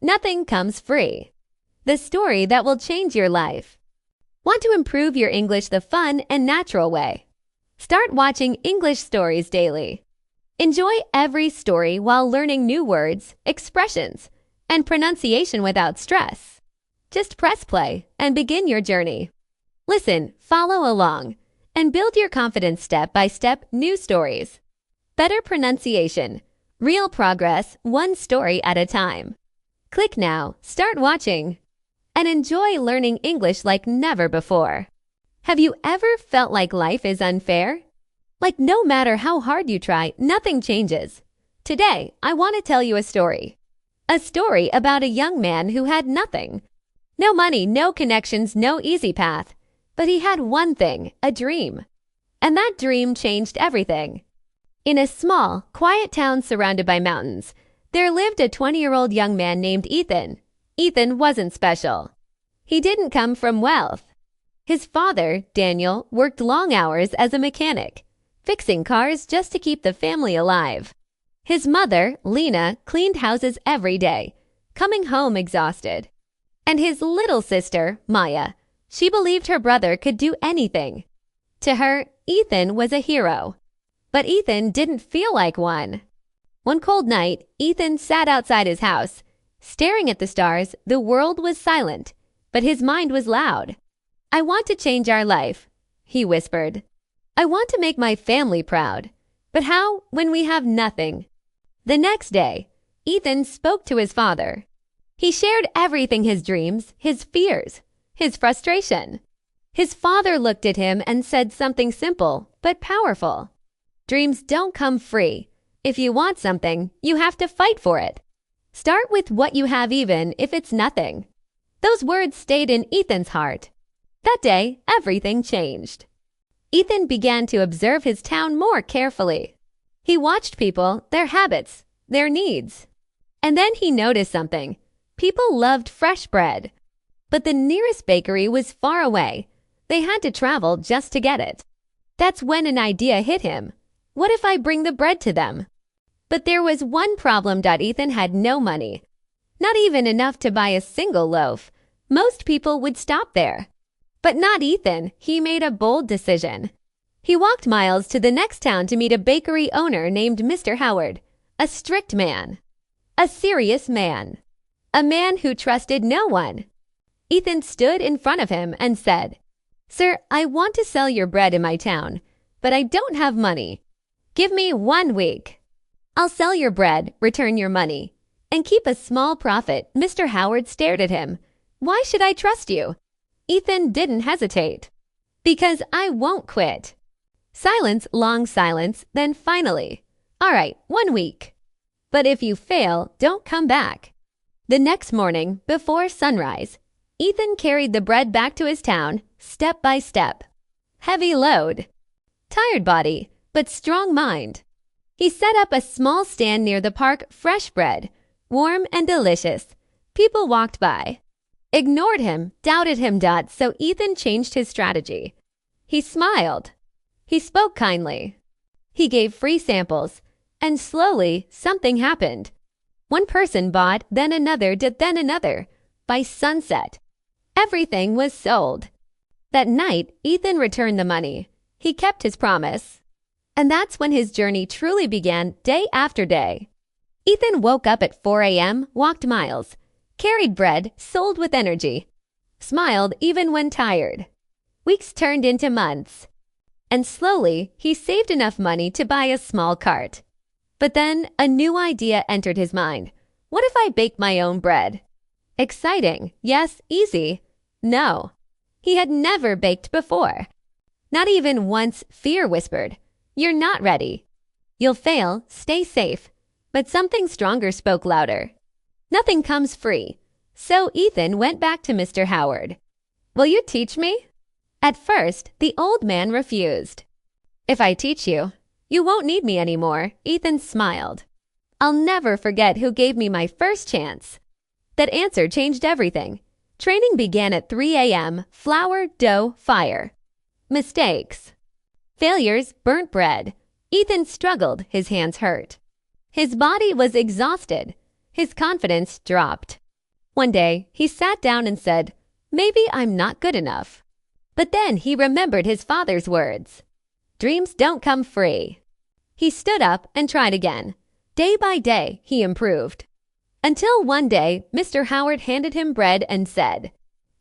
Nothing comes free. The story that will change your life. Want to improve your English the fun and natural way? Start watching English stories daily. Enjoy every story while learning new words, expressions, and pronunciation without stress. Just press play and begin your journey. Listen, follow along, and build your confidence step by step new stories. Better pronunciation. Real progress, one story at a time. Click now, start watching, and enjoy learning English like never before. Have you ever felt like life is unfair? Like no matter how hard you try, nothing changes. Today, I want to tell you a story. A story about a young man who had nothing. No money, no connections, no easy path. But he had one thing, a dream. And that dream changed everything. In a small, quiet town surrounded by mountains, there lived a 20-year-old young man named Ethan. Ethan wasn't special. He didn't come from wealth. His father, Daniel, worked long hours as a mechanic, fixing cars just to keep the family alive. His mother, Lena, cleaned houses every day, coming home exhausted. And his little sister, Maya, she believed her brother could do anything. To her, Ethan was a hero. But Ethan didn't feel like one. One cold night, Ethan sat outside his house. Staring at the stars, the world was silent, but his mind was loud. "I want to change our life," he whispered. "I want to make my family proud. But how when we have nothing?" The next day, Ethan spoke to his father. He shared everything, his dreams, his fears, his frustration. His father looked at him and said something simple but powerful. Dreams don't come free. If you want something, you have to fight for it. Start with what you have even if it's nothing. Those words stayed in Ethan's heart. That day, everything changed. Ethan began to observe his town more carefully. He watched people, their habits, their needs. And then he noticed something. People loved fresh bread. But the nearest bakery was far away. They had to travel just to get it. That's when an idea hit him. What if I bring the bread to them? But there was one problem. Ethan had no money. Not even enough to buy a single loaf. Most people would stop there. But not Ethan. He made a bold decision. He walked miles to the next town to meet a bakery owner named Mr. Howard, a strict man, a serious man, a man who trusted no one. Ethan stood in front of him and said, "Sir, I want to sell your bread in my town, but I don't have money. Give me 1 week. I'll sell your bread, return your money, and keep a small profit." Mr. Howard stared at him. "Why should I trust you?" Ethan didn't hesitate. "Because I won't quit." Silence, long silence, then finally, "All right, 1 week. But if you fail, don't come back." The next morning, before sunrise, Ethan carried the bread back to his town, step by step. Heavy load. Tired body, but strong mind. He set up a small stand near the park, fresh bread, warm and delicious. People walked by. Ignored him, doubted him. So Ethan changed his strategy. He smiled. He spoke kindly. He gave free samples. And slowly, something happened. One person bought, then another, then another. By sunset, everything was sold. That night, Ethan returned the money. He kept his promise. And that's when his journey truly began, day after day. Ethan woke up at 4 a.m., walked miles, carried bread, sold with energy, smiled even when tired. Weeks turned into months. And slowly, he saved enough money to buy a small cart. But then a new idea entered his mind. What if I bake my own bread? Exciting, yes, easy. No. He had never baked before. Not even once. Fear whispered, "You're not ready. You'll fail, stay safe." But something stronger spoke louder. Nothing comes free. So Ethan went back to Mr. Howard. "Will you teach me?" At first, the old man refused. "If I teach you, you won't need me anymore." Ethan smiled. "I'll never forget who gave me my first chance." That answer changed everything. Training began at 3 a.m. Flour, dough, fire. Mistakes. Failures, burnt bread. Ethan struggled, his hands hurt. His body was exhausted. His confidence dropped. One day, he sat down and said, "Maybe I'm not good enough." But then he remembered his father's words. Dreams don't come free. He stood up and tried again. Day by day, he improved. Until one day, Mr. Howard handed him bread and said,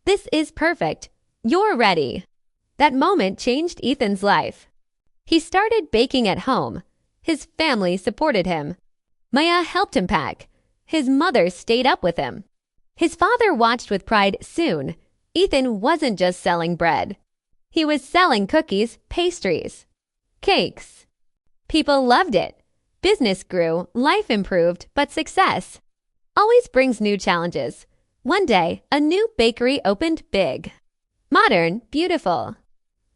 "This is perfect. You're ready." That moment changed Ethan's life. He started baking at home. His family supported him. Maya helped him pack. His mother stayed up with him. His father watched with pride. Soon, Ethan wasn't just selling bread. He was selling cookies, pastries, cakes. People loved it. Business grew, life improved, but success always brings new challenges. One day, a new bakery opened big. Modern, beautiful.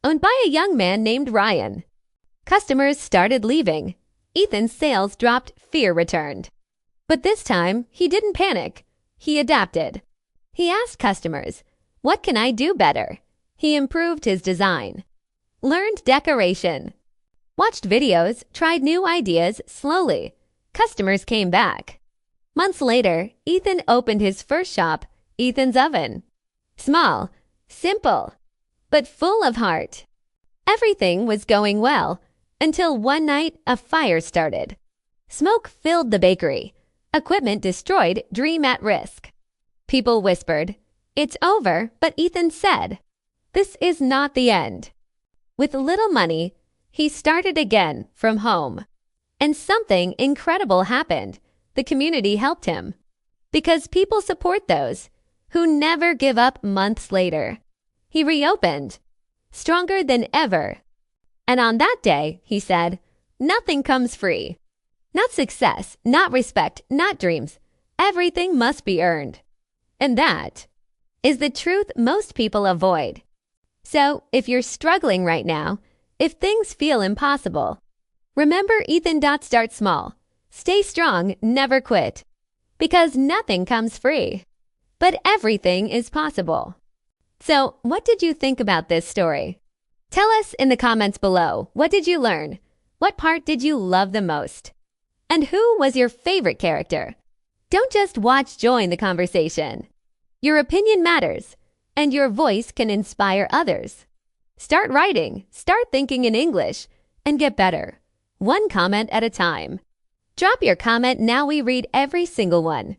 Owned by a young man named Ryan. Customers started leaving. Ethan's sales dropped, fear returned. But this time, he didn't panic. He adapted. He asked customers, "What can I do better?" He improved his design. Learned decoration. Watched videos, tried new ideas slowly. Customers came back. Months later, Ethan opened his first shop, Ethan's Oven. Small, simple, but full of heart. Everything was going well until one night a fire started. Smoke filled the bakery. Equipment destroyed, dream at risk. People whispered, "It's over," but Ethan said, "This is not the end." With little money, he started again from home. And something incredible happened. The community helped him. Because people support those who never give up months later. He reopened, stronger than ever. And on that day, he said, "Nothing comes free. Not success, not respect, not dreams. Everything must be earned." And that is the truth most people avoid. So, if you're struggling right now, if things feel impossible, remember Ethan. Start small. Stay strong, never quit. Because nothing comes free. But everything is possible. So, what did you think about this story? Tell us in the comments below. What did you learn? What part did you love the most? And who was your favorite character? Don't just watch, join the conversation. Your opinion matters, and your voice can inspire others. Start writing, start thinking in English, and get better. One comment at a time. Drop your comment now. We read every single one.